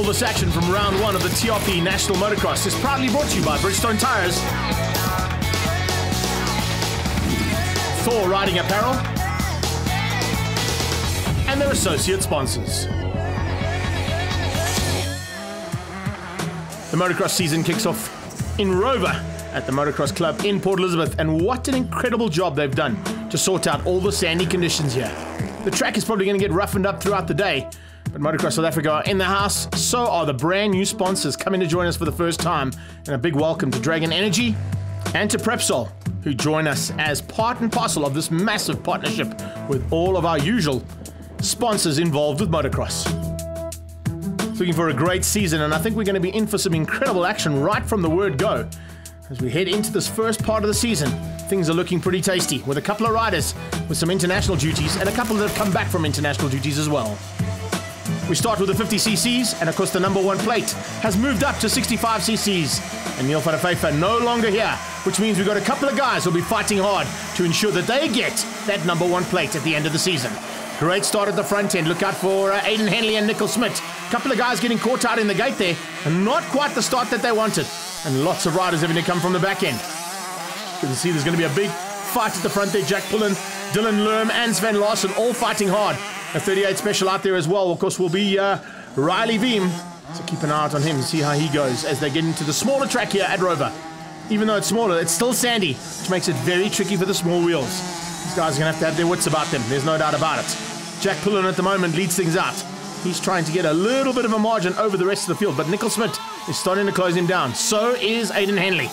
all this action from round one of the TRP National Motocross is proudly brought to you by Bridgestone Tires, Thor Riding Apparel, and their associate sponsors. The motocross season kicks off in Rover at the Motocross Club in Port Elizabeth, and what an incredible job they've done to sort out all the sandy conditions here. The track is probably going to get roughened up throughout the day, but Motocross South Africa are in the house, so are the brand new sponsors coming to join us for the first time, and a big welcome to Dragon Energy and to Prepsol, who join us as part and parcel of this massive partnership with all of our usual sponsors involved with motocross. Looking for a great season, and I think we're going to be in for some incredible action right from the word go. As we head into this first part of the season, things are looking pretty tasty, with a couple of riders with some international duties and a couple that have come back from international duties as well. We start with the 50cc's, and of course the number one plate has moved up to 65cc's. And Neil van der Vyver no longer here, which means we've got a couple of guys who'll be fighting hard to ensure that they get that number one plate at the end of the season. Great start at the front end. Look out for Aiden Henley and Nickel Smith. A couple of guys getting caught out in the gate there, and not quite the start that they wanted. And lots of riders having to come from the back end. You can see there's going to be a big fight at the front there. Jack Pullen, Dylan Lerm and Sven Larsson all fighting hard. A 38 special out there as well, of course, will be Riley Veem. So keep an eye out on him and see how he goes as they get into the smaller track here at Rover. Even though it's smaller, it's still sandy, which makes it very tricky for the small wheels. These guys are going to have their wits about them, there's no doubt about it. Jack Pullen at the moment leads things out. He's trying to get a little bit of a margin over the rest of the field, but Nickel Smith is starting to close him down. So is Aiden Henley.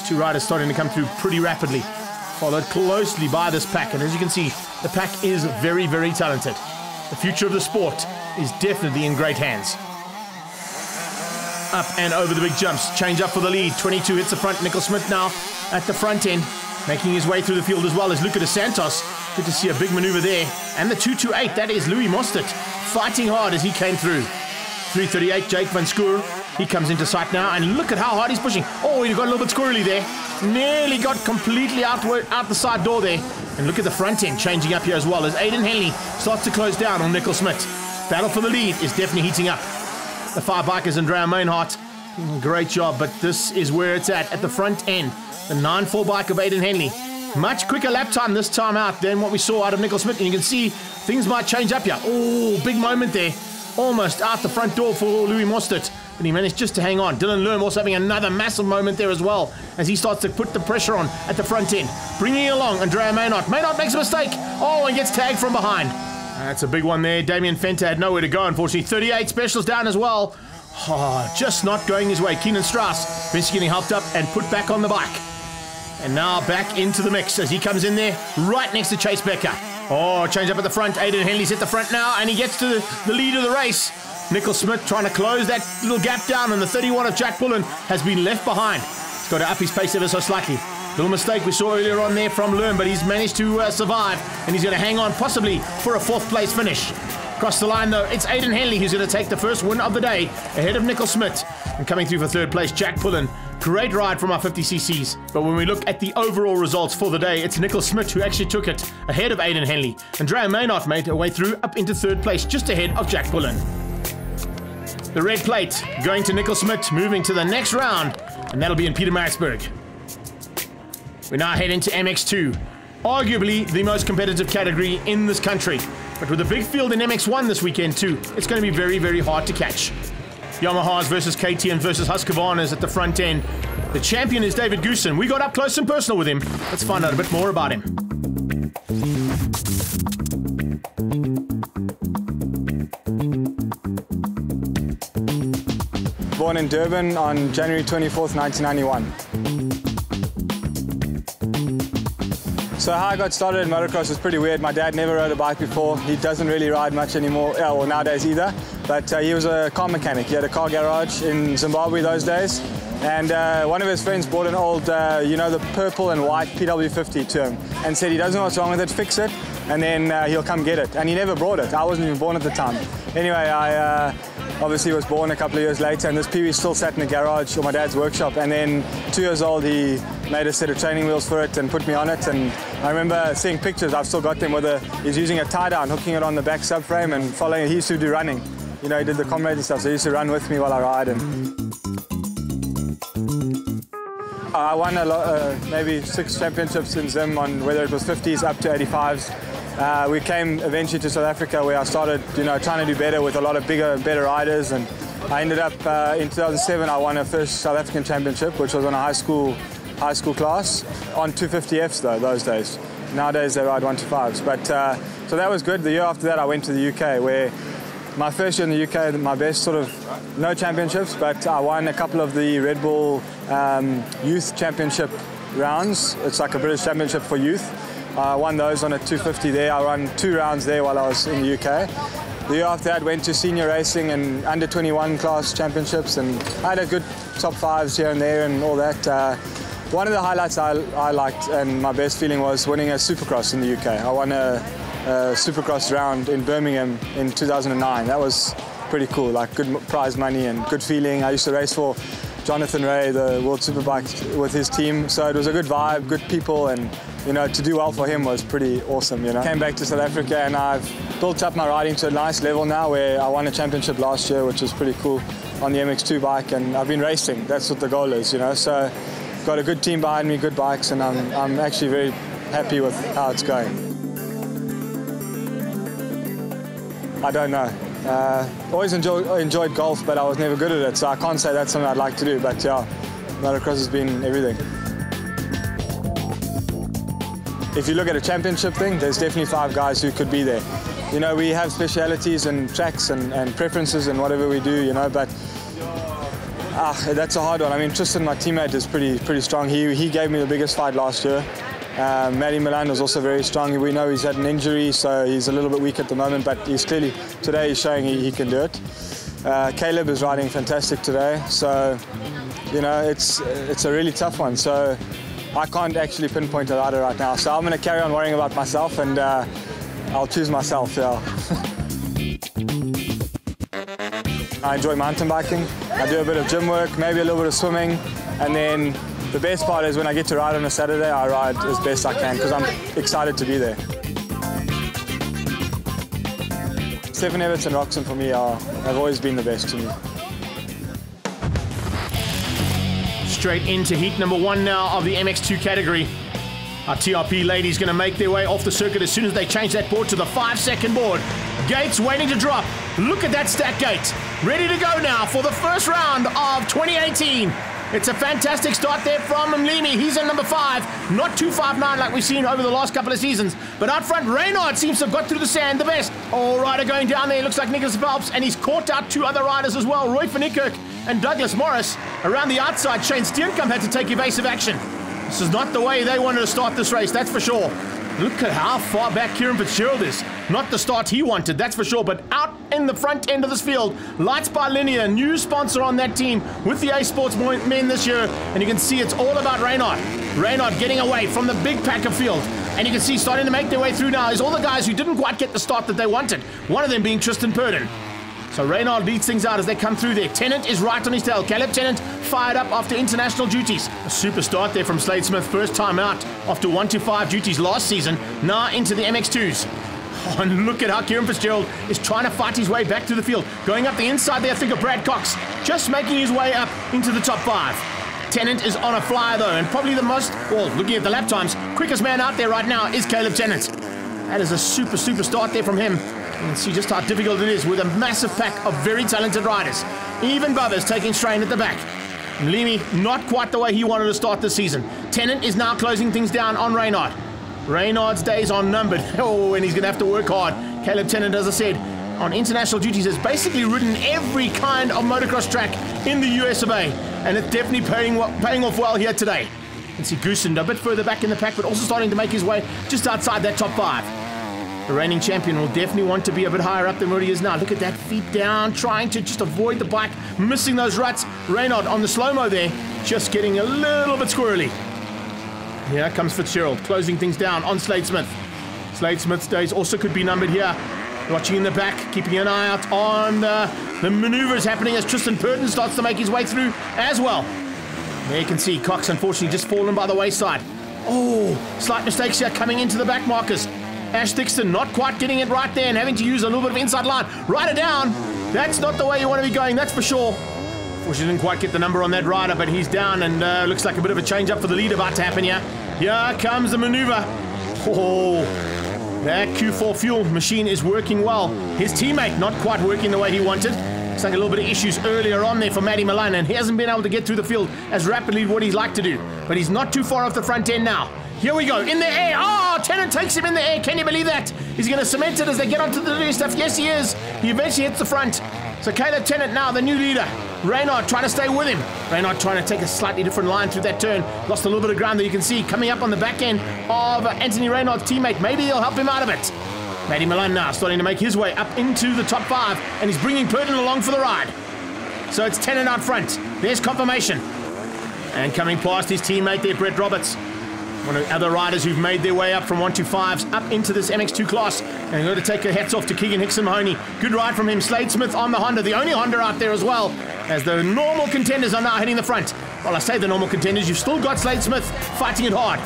Two riders starting to come through pretty rapidly, followed closely by this pack. And as you can see, the pack is very, very talented. The future of the sport is definitely in great hands. Up and over the big jumps. Change up for the lead. 22 hits the front. Nickel Smith now at the front end, making his way through the field as well as Luca de Santos. Good to see a big maneuver there. And the 228, that is Louis Mostert, fighting hard as he came through. 338, Jake Van Schoor. He comes into sight now, and look at how hard he's pushing. Oh, he got a little bit squirrely there. Nearly got completely out the side door there. And look at the front end changing up here as well as Aiden Henley starts to close down on Nickel Smith. Battle for the lead is definitely heating up. The five bikers, Andrea Mainhardt, great job, but this is where it's at the front end. The 9.4 bike of Aiden Henley. Much quicker lap time this time out than what we saw out of Nickel Smith, and you can see things might change up here. Oh, big moment there. Almost out the front door for Louis Mostert, but he managed just to hang on. Dylan Lerm also having another massive moment there as well as he starts to put the pressure on at the front end. Bringing along Andrea Mainhardt. Mainhardt makes a mistake. Oh, and gets tagged from behind. That's a big one there. Damien Fenter had nowhere to go, unfortunately. 38 specials down as well. Oh, just not going his way. Keenan Strauss eventually getting helped up and put back on the bike. And now back into the mix as he comes in there right next to Chase Becker. Oh, change up at the front. Aiden Henley's at the front now, and he gets to the lead of the race. Nickel Smith trying to close that little gap down, and the 31 of Jack Pullen has been left behind. He's got to up his pace ever so slightly. Little mistake we saw earlier on there from Lerm, but he's managed to survive, and he's going to hang on possibly for a fourth place finish. Across the line though, it's Aiden Henley who's going to take the first win of the day ahead of Nickel Smith. And coming through for third place, Jack Pullen. Great ride from our 50cc's. But when we look at the overall results for the day, it's Nickel Smith who actually took it ahead of Aiden Henley. Andrea Mainhardt made her way through up into third place, just ahead of Jack Pullen. The red plate going to Nickel Smith, moving to the next round, and that'll be in Pietermaritzburg. We now head into MX2, arguably the most competitive category in this country. But with a big field in MX1 this weekend too, it's going to be very, very hard to catch. Yamahas versus KTM versus Husqvarna's at the front end. The champion is David Goosen. We got up close and personal with him. Let's find out a bit more about him. Born in Durban on January 24th, 1991. So how I got started in motocross was pretty weird. My dad never rode a bike before. He doesn't really ride much anymore, or nowadays either. But he was a car mechanic. He had a car garage in Zimbabwe those days. And one of his friends bought an old, you know, the purple and white PW50 to him and said he doesn't know what's wrong with it, fix it, and then he'll come get it. And he never brought it. I wasn't even born at the time. Anyway, I obviously was born a couple of years later, and this PW still sat in the garage or my dad's workshop. And then 2 years old, he made a set of training wheels for it and put me on it. And I remember seeing pictures, I've still got them, where he's using a tie-down, hooking it on the back subframe and following. He used to do running. you know, he did the comrades and stuff, so he used to run with me while I ride. And I won a lot, maybe 6 championships in Zim on whether it was 50s up to 85s. We came eventually to South Africa where I started, you know, trying to do better with a lot of bigger and better riders, and I ended up in 2007 I won a first South African championship, which was on a high school class on 250Fs though those days. Nowadays they ride 125s, but so that was good. The year after that I went to the UK, where my first year in the UK, my best sort of, no championships, but I won a couple of the Red Bull Youth Championship rounds. It's like a British Championship for youth. I won those on a 250 there. I won 2 rounds there while I was in the UK. The year after that, went to senior racing and under 21 class championships, and I had a good top 5s here and there and all that. One of the highlights I liked and my best feeling was winning a Supercross in the UK. I won a Supercross round in Birmingham in 2009. That was pretty cool, like good prize money and good feeling. I used to race for Jonathan Ray, the World Superbike, with his team, so it was a good vibe, good people, and you know, to do well for him was pretty awesome, you know. Came back to South Africa and I've built up my riding to a nice level now, where I won a championship last year, which was pretty cool, on the MX2 bike, and I've been racing. That's what the goal is, you know. So got a good team behind me, good bikes, and I'm actually very happy with how it's going. I don't know. Always enjoyed golf, but I was never good at it, so I can't say that's something I'd like to do, but yeah, motocross has been everything. If you look at a championship thing, there's definitely 5 guys who could be there. You know, we have specialities and tracks and preferences and whatever we do, you know, but that's a hard one. I mean, Tristan, my teammate, is pretty strong. He gave me the biggest fight last year. Matty Milan was also very strong. We know he's had an injury, so he's a little bit weak at the moment, but today he's showing he can do it. Caleb is riding fantastic today, so you know, it's a really tough one. So I can't actually pinpoint a rider right now. So I'm going to carry on worrying about myself, and I'll choose myself. Yeah. I enjoy mountain biking. I do a bit of gym work, maybe a little bit of swimming, and then the best part is when I get to ride on a Saturday, I ride as best I can because I'm excited to be there. Stephen Everts and Roxon for me have always been the best to me. Straight into heat number 1 now of the MX2 category. Our TRP ladies going to make their way off the circuit as soon as they change that board to the 5-second board. Gates waiting to drop. Look at that stack gate. Ready to go now for the first round of 2018. It's a fantastic start there from Mlimi. He's in number 5, not 259 like we've seen over the last couple of seasons. But out front, Reynard seems to have got through the sand the best. All rider going down there, looks like Nicholas Phelps, and he's caught out 2 other riders as well, Roy van Niekerk and Douglas Morris. Around the outside, Shane Steenkamp had to take evasive action. This is not the way they wanted to start this race, that's for sure. Look at how far back Kieran Fitzgerald is. Not the start he wanted, that's for sure, but out in the front end of this field, Lights by Linear, new sponsor on that team with the A Sports men this year, and you can see it's all about Reynard. Reynard getting away from the big pack of field, and you can see starting to make their way through now is all the guys who didn't quite get the start that they wanted, one of them being Tristan Purdon. So Reynard beats things out as they come through there. Tennant is right on his tail. Caleb Tennant fired up after international duties. A super start there from Slade Smith, first time out after 1-5 duties last season, now into the MX2s. Oh, and look at how Kieran Fitzgerald is trying to fight his way back to the field. Going up the inside there, I think of Brad Cox, just making his way up into the top 5. Tennant is on a flyer though, and probably the most, well, looking at the lap times, quickest man out there right now is Caleb Tennant. That is a super start there from him. You can see just how difficult it is with a massive pack of very talented riders. Even Bubba's taking strain at the back. Mlimi, not quite the way he wanted to start this season. Tennant is now closing things down on Reynard. Reynard's days are numbered. Oh, and he's going to have to work hard. Caleb Tennant, as I said, on international duties has basically ridden every kind of motocross track in the US of A. And it's definitely paying off well here today. You can see Goosen a bit further back in the pack, but also starting to make his way just outside that top 5. The reigning champion will definitely want to be a bit higher up than where he is now. Look at that, feet down, trying to just avoid the bike, missing those ruts. Reynard on the slow-mo there, just getting a little bit squirrely. Here comes Fitzgerald, closing things down on Slade Smith. Slade Smith's days also could be numbered here. Watching in the back, keeping an eye out on the maneuvers happening as Tristan Purdon starts to make his way through as well. There you can see Cox unfortunately just fallen by the wayside. Oh, slight mistakes here coming into the back markers. Ash Dixon not quite getting it right there and having to use a little bit of inside line. Rider down. That's not the way you want to be going, that's for sure. Unfortunately, didn't quite get the number on that rider, but he's down, and looks like a bit of a change-up for the lead about to happen here. Here comes the maneuver. Oh, that Q4 fuel machine is working well. His teammate not quite working the way he wanted. Looks like a little bit of issues earlier on there for Matty Milan, and he hasn't been able to get through the field as rapidly as what he'd like to do. But he's not too far off the front end now. Here we go, in the air. Oh, Tennant takes him in the air. Can you believe that? He's going to cement it as they get onto the new stuff. Yes, he is. He eventually hits the front. So Caleb Tennant now, the new leader. Reynard trying to stay with him. Reynard trying to take a slightly different line through that turn. Lost a little bit of ground that you can see coming up on the back end of Anthony Reynard's teammate. Maybe he'll help him out of it. Matty Milan now starting to make his way up into the top 5, and he's bringing Purdon along for the ride. So it's Tennant out front. There's confirmation. And coming past his teammate there, Brett Roberts. One of the other riders who've made their way up from 125s up into this MX2 class. And I'm going to take a hats off to Keegan Hickson Mahoney. Good ride from him. Slade Smith on the Honda, the only Honda out there as well, as the normal contenders are now hitting the front. Well, I say the normal contenders, you've still got Slade Smith fighting it hard.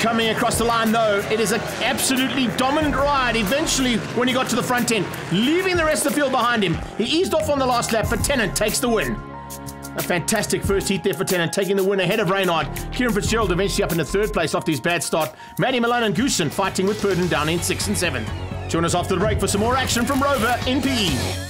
Coming across the line though, it is an absolutely dominant ride eventually when he got to the front end, leaving the rest of the field behind him. He eased off on the last lap, but Tennant takes the win. A fantastic first heat there for Tennant, taking the win ahead of Reynard. Kieran Fitzgerald eventually up into 3rd place after his bad start. Matty Milan and Goosen fighting with Purdon down in 6 and 7. Join us after the break for some more action from Rover in PE.